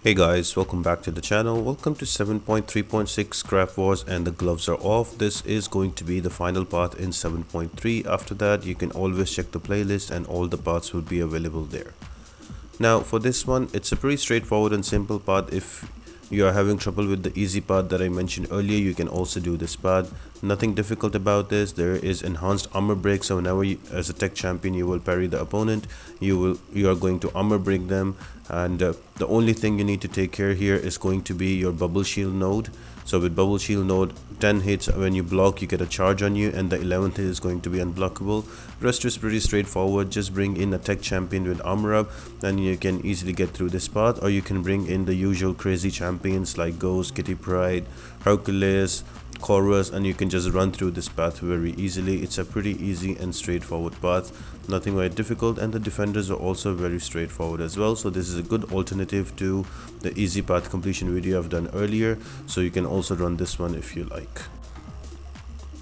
Hey guys, welcome back to the channel. Welcome to 7.3.6 Craft Wars and the gloves are off. This is going to be the final part in 7.3. After that, you can always check the playlist and all the parts will be available there. Now for this one, it's a pretty straightforward and simple part. If you are having trouble with the easy part that I mentioned earlier, you can also do this part. Nothing difficult about this. There is enhanced armor break, so whenever you, as a tech champion, you will parry the opponent, you are going to armor break them, and the only thing you need to take care here is going to be your bubble shield node. So with bubble shield node, 10 hits when you block, you get a charge on you, and the 11th hit is going to be unblockable. Rest is pretty straightforward. Just bring in a tech champion with armor up and you can easily get through this part, or you can bring in the usual crazy champions like Ghost, Kitty Pryde, Hercules, Chorus, and you can just run through this path very easily. It's a pretty easy and straightforward path, nothing very difficult, and the defenders are also very straightforward as well. So this is a good alternative to the easy path completion video I've done earlier, so you can also run this one if you like.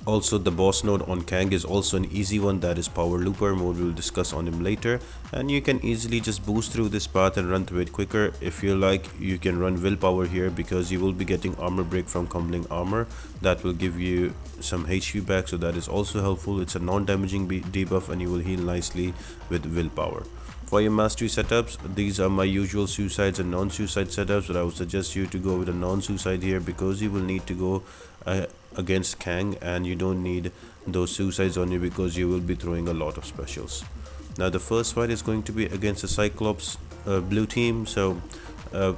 Also, the boss node on Kang is also an easy one, that is power looper mode. We'll discuss on him later, and you can easily just boost through this path and run through it quicker. If you like, you can run willpower here because you will be getting armor break from Crumbling armor. That will give you some HP back, so that is also helpful. It's a non-damaging debuff and you will heal nicely with willpower. For your mastery setups, these are my usual suicides and non-suicide setups, but I would suggest you to go with a non-suicide here because you will need to go against Kang, and you don't need those suicides on you because you will be throwing a lot of specials. Now the first fight is going to be against the Cyclops Blue team, so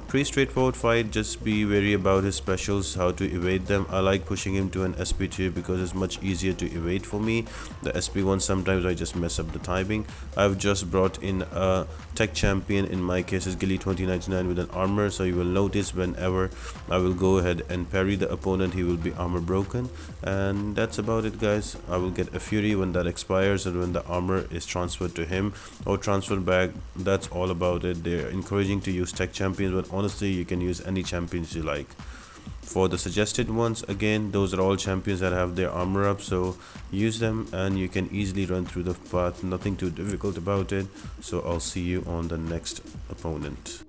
pretty straightforward fight. Just be wary about his specials, how to evade them. I like pushing him to an SP2 because it's much easier to evade for me. The SP1 sometimes I just mess up the timing. I've just brought in a tech champion, in my case is Gilly 2099 with an armor, so you will notice whenever I will go ahead and parry the opponent, he will be armor broken. And that's about it guys. I will get a fury when that expires and when the armor is transferred to him or transferred back. That's all about it. They're encouraging to use tech champions, but honestly you can use any champions you like. For the suggested ones, again, those are all champions that have their armor up, so use them and you can easily run through the path. Nothing too difficult about it. So I'll see you on the next opponent.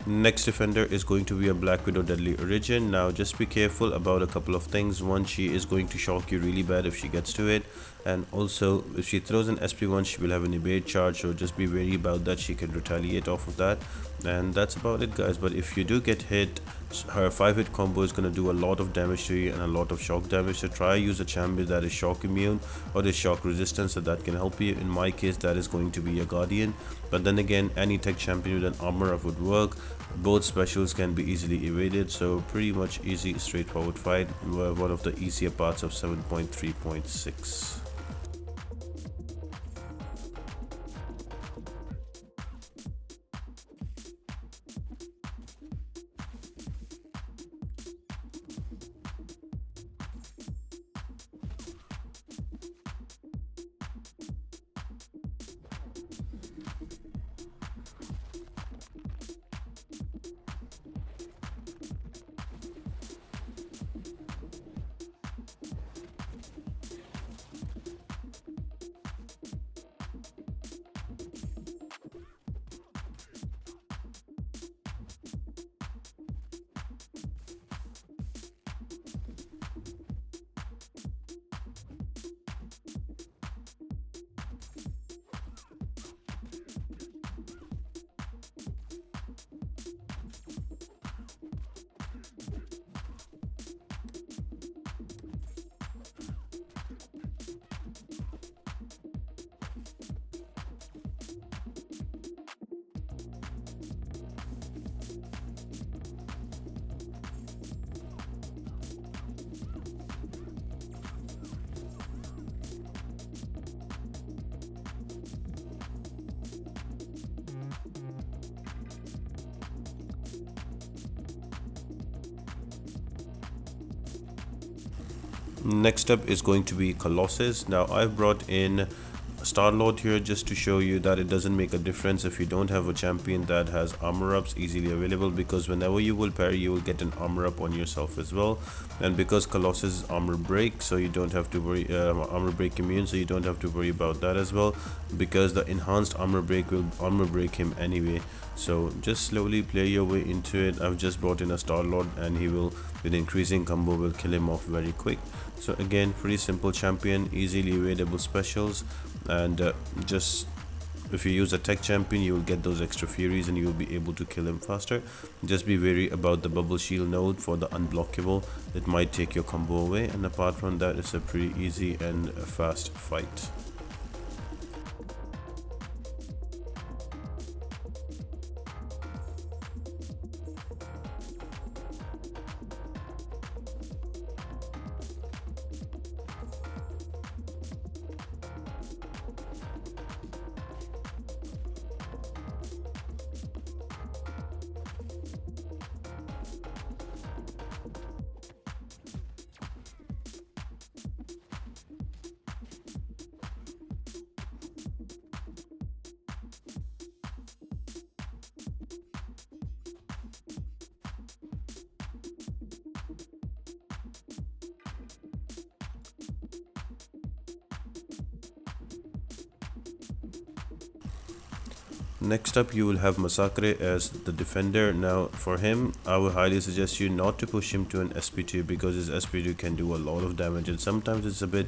Next defender is going to be a Black Widow Deadly Origin. Now just be careful about a couple of things. One, she is going to shock you really bad if she gets to it, and also if she throws an SP1 she will have an evade charge, so just be wary about that. She can retaliate off of that, and that's about it guys. But if you do get hit, her 5-hit combo is going to do a lot of damage to you and a lot of shock damage, so try use a champion that is shock immune or is shock resistant, so that can help you. In my case that is going to be a Guardian, but then again any tech champion with an armor up would work. Both specials can be easily evaded, so pretty much easy straightforward fight. One of the easier parts of 7.3.6. Next up is going to be Colossus. Now I've brought in Star-Lord here just to show you that it doesn't make a difference if you don't have a champion that has armor ups easily available, because whenever you will parry you will get an armor up on yourself as well. And because Colossus is armor break, so you don't have to worry, armor break immune, so you don't have to worry about that as well, because the enhanced armor break will armor break him anyway. So just slowly play your way into it. I've just brought in a Star-Lord and he will, with increasing combo, will kill him off very quick. So again, pretty simple champion, easily evadable specials, and just if you use a tech champion you will get those extra furies and you will be able to kill him faster. Just be wary about the bubble shield node for the unblockable, it might take your combo away, and apart from that it's a pretty easy and fast fight. Next up you will have Masacre as the defender. Now for him I would highly suggest you not to push him to an SP2, because his SP2 can do a lot of damage and sometimes it's a bit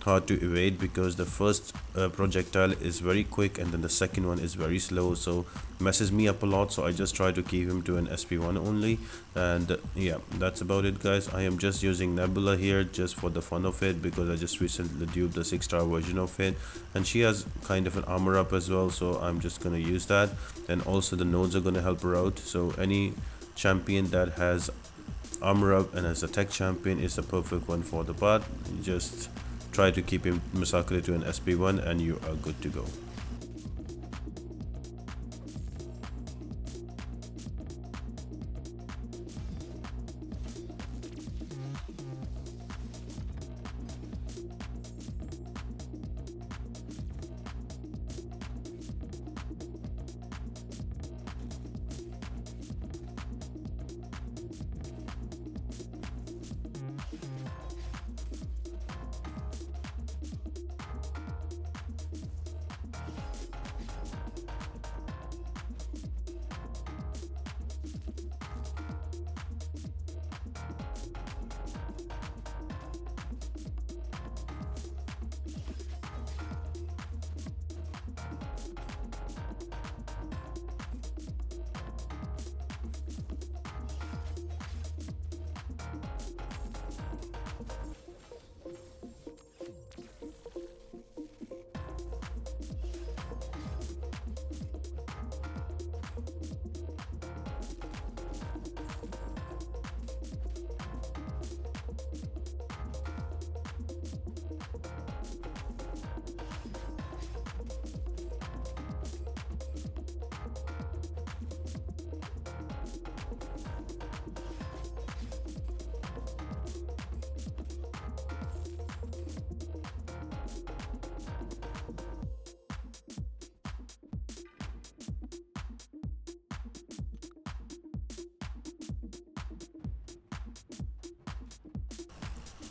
hard to evade, because the first projectile is very quick and then the second one is very slow, so messes me up a lot. So I just try to keep him to an SP1 only, and yeah, that's about it guys. I am just using Nebula here just for the fun of it, because I just recently duped the 6-star version of it and she has kind of an armor up as well, so I'm just gonna use that. And also the nodes are gonna help her out, so any champion that has armor up and as a tech champion is the perfect one for the part. Just try to keep him Masacre to an SP1 and you are good to go.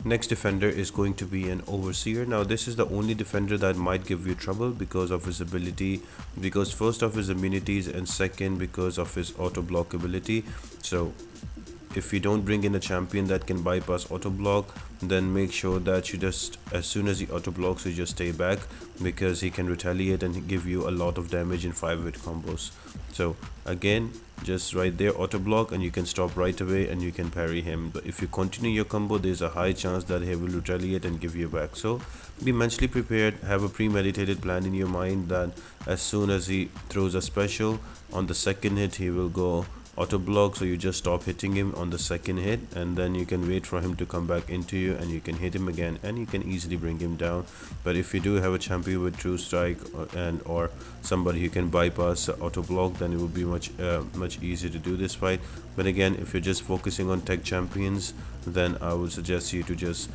Next defender is going to be an Overseer. Now this is the only defender that might give you trouble because of his ability, because first of his immunities and second because of his auto block ability. So if you don't bring in a champion that can bypass auto block, then make sure that you just, as soon as he auto blocks, you just stay back, because he can retaliate and give you a lot of damage in 5-hit combos. So again, just right there auto block and you can stop right away and you can parry him. But if you continue your combo, there's a high chance that he will retaliate and give you back. So be mentally prepared, have a premeditated plan in your mind that as soon as he throws a special, on the second hit he will go auto block, so you just stop hitting him on the second hit and then you can wait for him to come back into you and you can hit him again and you can easily bring him down. But if you do have a champion with true strike or somebody who can bypass auto block, then it will be much easier to do this fight. But again, if you're just focusing on tech champions, then I would suggest you to just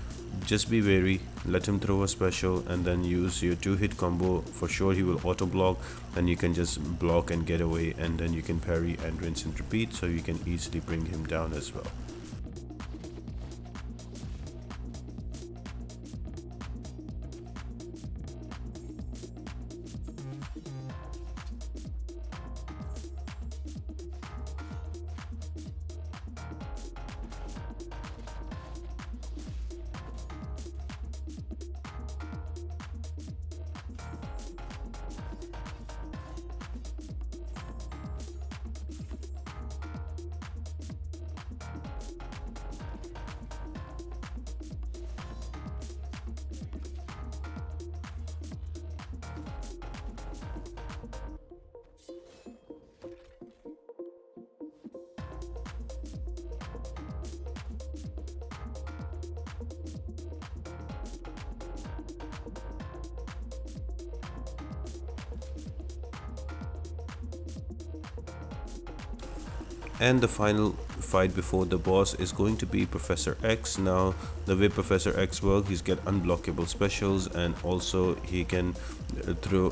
be wary, let him throw a special, and then use your 2-hit combo. For sure he will auto block, and you can just block and get away, and then you can parry and rinse and repeat, so you can easily bring him down as well. And the final fight before the boss is going to be Professor X. Now, the way Professor X works, he's get unblockable specials, and also he can throw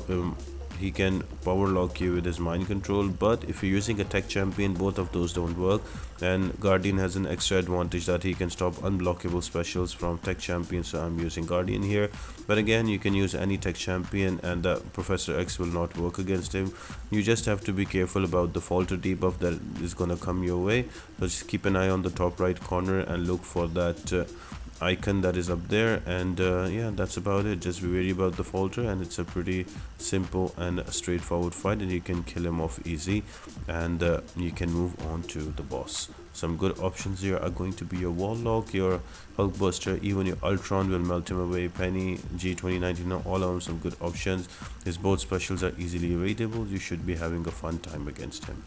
he can power lock you with his mind control. But if you're using a tech champion, both of those don't work, and Guardian has an extra advantage that he can stop unblockable specials from tech champion, so I'm using Guardian here. But again, you can use any tech champion and the Professor X will not work against him. You just have to be careful about the falter debuff that is gonna come your way. So just keep an eye on the top right corner and look for that icon that is up there, and yeah, that's about it. Just be wary about the falter, and it's a pretty simple and straightforward fight, and you can kill him off easy, and you can move on to the boss. Some good options here are going to be your wall lock, your Hulkbuster, even your Ultron will melt him away, Penny, G2019, all of them some good options. His both specials are easily evadable. You should be having a fun time against him.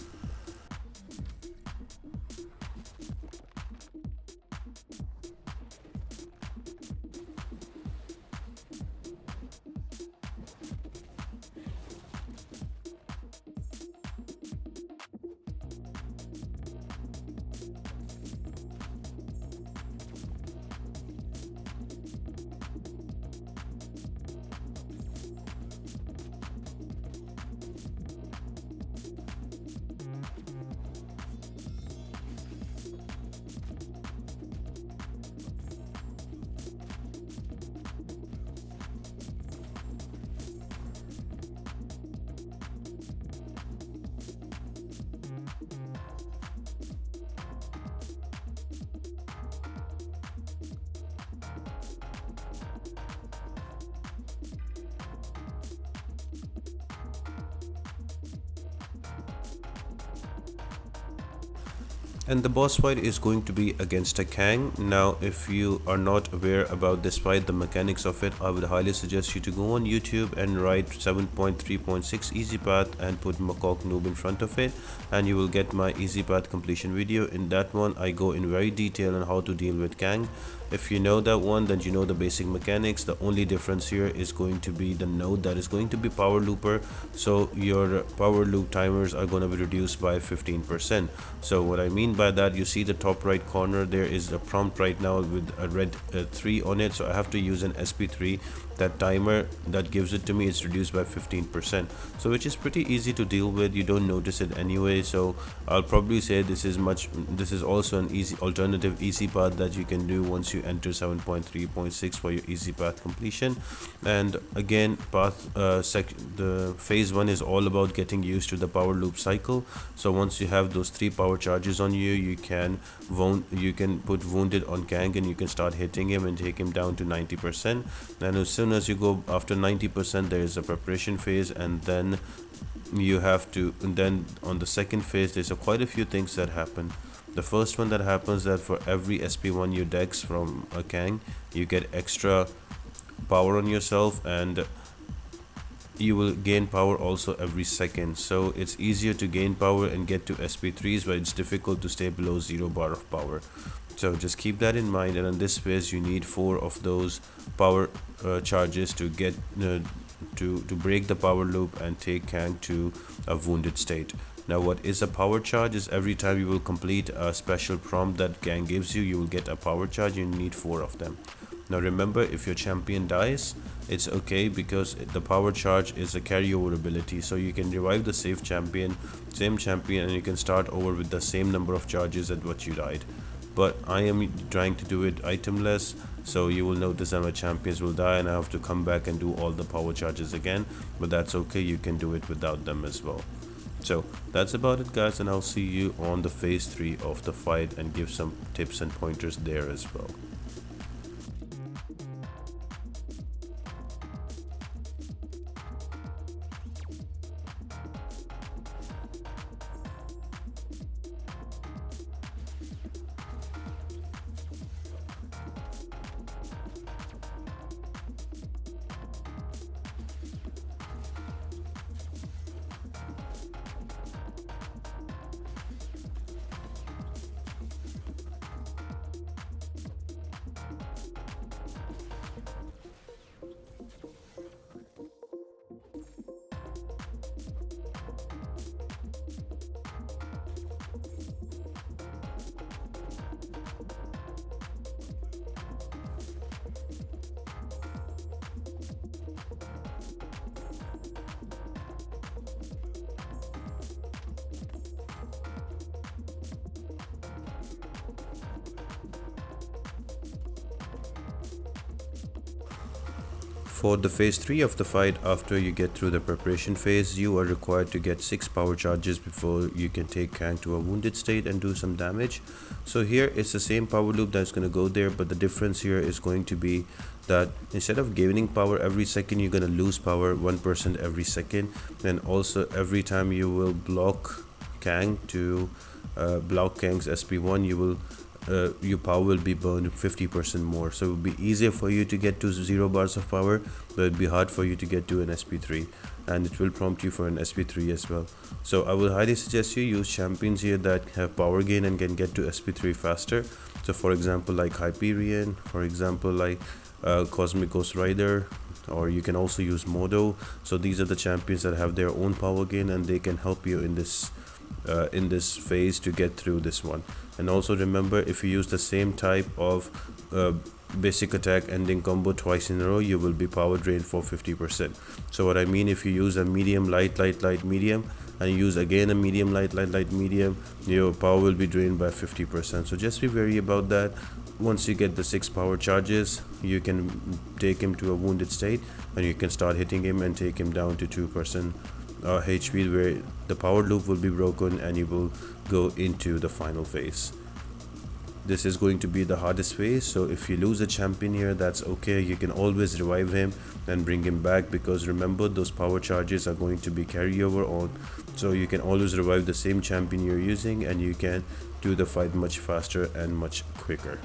And the boss fight is going to be against a Kang. Now, if you are not aware about this fight, the mechanics of it, I would highly suggest you to go on YouTube and write 7.3.6 easy path and put MCOC noob in front of it, and you will get my easy path completion video. In that one, I go in very detail on how to deal with Kang. If you know that one, then you know the basic mechanics. The only difference here is going to be the node that is going to be power looper, so your power loop timers are going to be reduced by 15%. So what I mean by that, you see the top right corner, there is a prompt right now with a red 3 on it, so I have to use an SP3. That timer that gives it to me is reduced by 15%, so which is pretty easy to deal with. You don't notice it anyway, so I'll probably say this is also an easy alternative easy path that you can do once you enter 7.3.6 for your easy path completion. And again, the phase 1 is all about getting used to the power loop cycle. So once you have those 3 power charges on you, you can put wounded on Kang and you can start hitting him and take him down to 90%. And as soon as you go after 90%, there is a preparation phase, and then you have to, and then on the second phase there's quite a few things that happen. The first one that happens that for every SP1 you dex from a Kang, you get extra power on yourself, and you will gain power also every second. So it's easier to gain power and get to SP3s, but it's difficult to stay below 0 bar of power. So just keep that in mind, and in this phase you need 4 of those power charges to get to break the power loop and take Kang to a wounded state. Now what is a power charge is every time you will complete a special prompt that Kang gives you, you will get a power charge. You need 4 of them. Now remember, if your champion dies, it's okay because the power charge is a carryover ability, so you can revive the same champion, and you can start over with the same number of charges at what you died. But I am trying to do it itemless, so you will notice that my champions will die and I have to come back and do all the power charges again, but that's okay, you can do it without them as well. So that's about it guys, and I'll see you on the phase 3 of the fight and give some tips and pointers there as well. For the phase 3 of the fight, after you get through the preparation phase, you are required to get 6 power charges before you can take Kang to a wounded state and do some damage. So here it's the same power loop that's going to go there, but the difference here is going to be that instead of gaining power every second, you're going to lose power 1% every second. And also every time you will block Kang to block Kang's SP1, you will your power will be burned 50% more, so it will be easier for you to get to 0 bars of power, but it will be hard for you to get to an SP3, and it will prompt you for an SP3 as well. So I would highly suggest you use champions here that have power gain and can get to SP3 faster. So for example like Hyperion, for example like Cosmic Ghost Rider, or you can also use Modo. So these are the champions that have their own power gain and they can help you in this phase to get through this one. And also remember, if you use the same type of basic attack ending combo twice in a row, you will be power drained for 50%. So what I mean, if you use a medium light medium and you use again a medium light medium, your power will be drained by 50%. So just be wary about that. Once you get the 6 power charges, you can take him to a wounded state and you can start hitting him and take him down to 2% HP, where the power loop will be broken and you will go into the final phase. This is going to be the hardest phase, so if you lose a champion here, that's okay. You can always revive him and bring him back, because remember, those power charges are going to be carryover on, so you can always revive the same champion you're using and you can do the fight much faster and much quicker.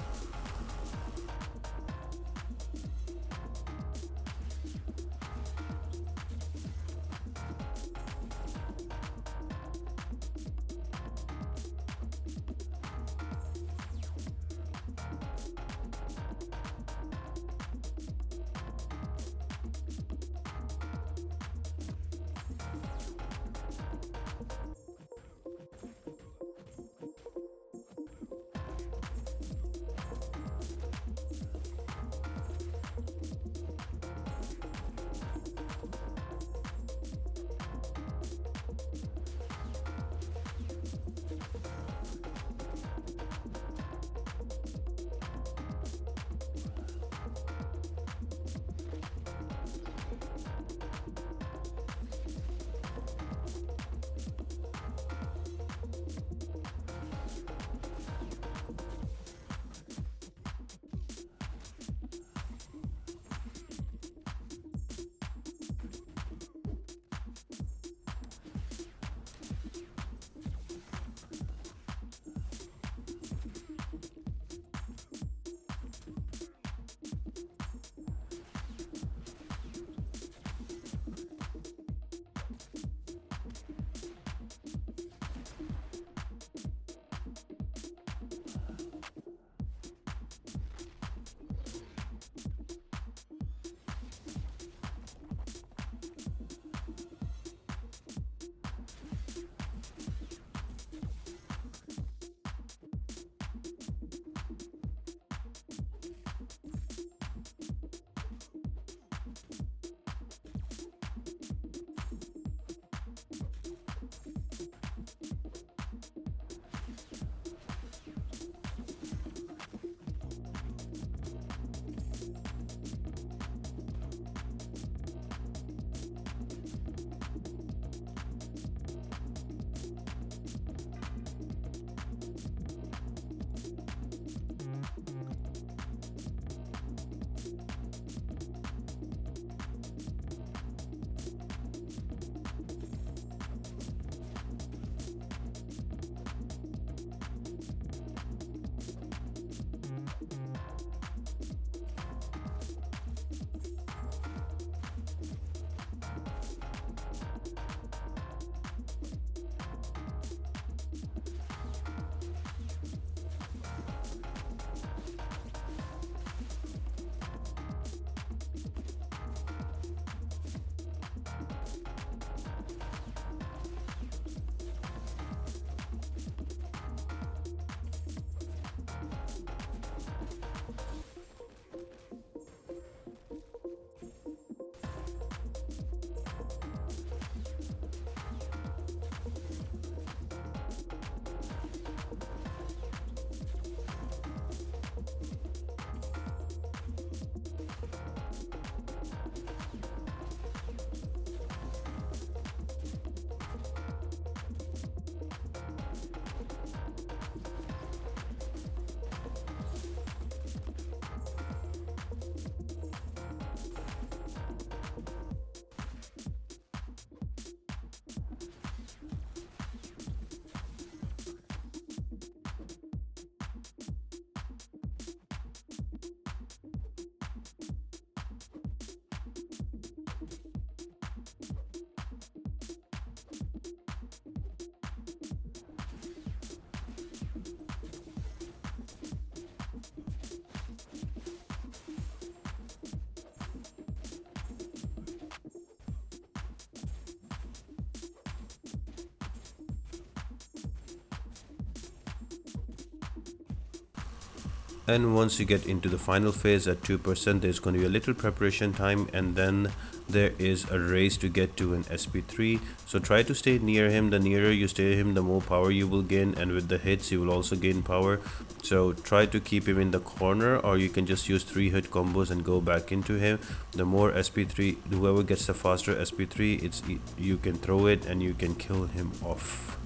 And once you get into the final phase at 2%, there's going to be a little preparation time, and then there is a race to get to an SP3. So try to stay near him. The nearer you stay to him, the more power you will gain, and with the hits you will also gain power. So try to keep him in the corner, or you can just use 3 hit combos and go back into him. The more SP3, whoever gets the faster SP3, you can throw it and you can kill him off.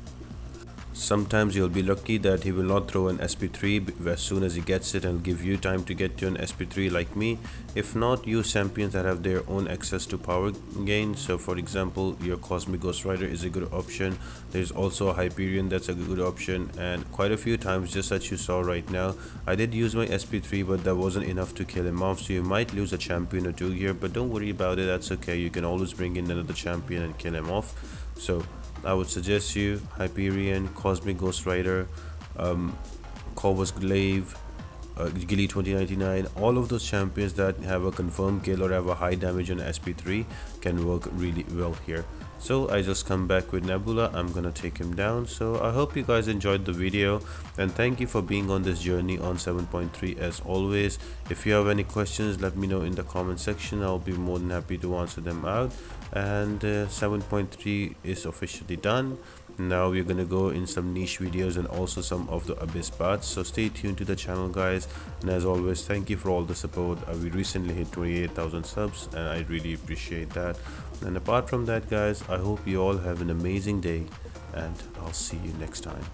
Sometimes you'll be lucky that he will not throw an SP3 as soon as he gets it and give you time to get to an SP3 like me. If not, use champions that have their own access to power gain. So for example, your Cosmic Ghost Rider is a good option. There's also a Hyperion that's a good option, and quite a few times, just as you saw right now, I did use my SP3, but that wasn't enough to kill him off. So you might lose a champion or two here, but don't worry about it, that's okay. You can always bring in another champion and kill him off. So I would suggest you Hyperion, Cosmic Ghost Rider, Corvus Glaive, Gilly 2099. All of those champions that have a confirmed kill or have a high damage on SP3 can work really well here. So I just come back with Nebula. I'm gonna take him down. So I hope you guys enjoyed the video, and thank you for being on this journey on 7.3 as always. If you have any questions, let me know in the comment section. I'll be more than happy to answer them out. And 7.3 is officially done. Now we're gonna go in some niche videos and also some of the abyss parts, so stay tuned to the channel guys. And as always, thank you for all the support. We recently hit 28,000 subs and I really appreciate that. And apart from that guys, I hope you all have an amazing day, and I'll see you next time.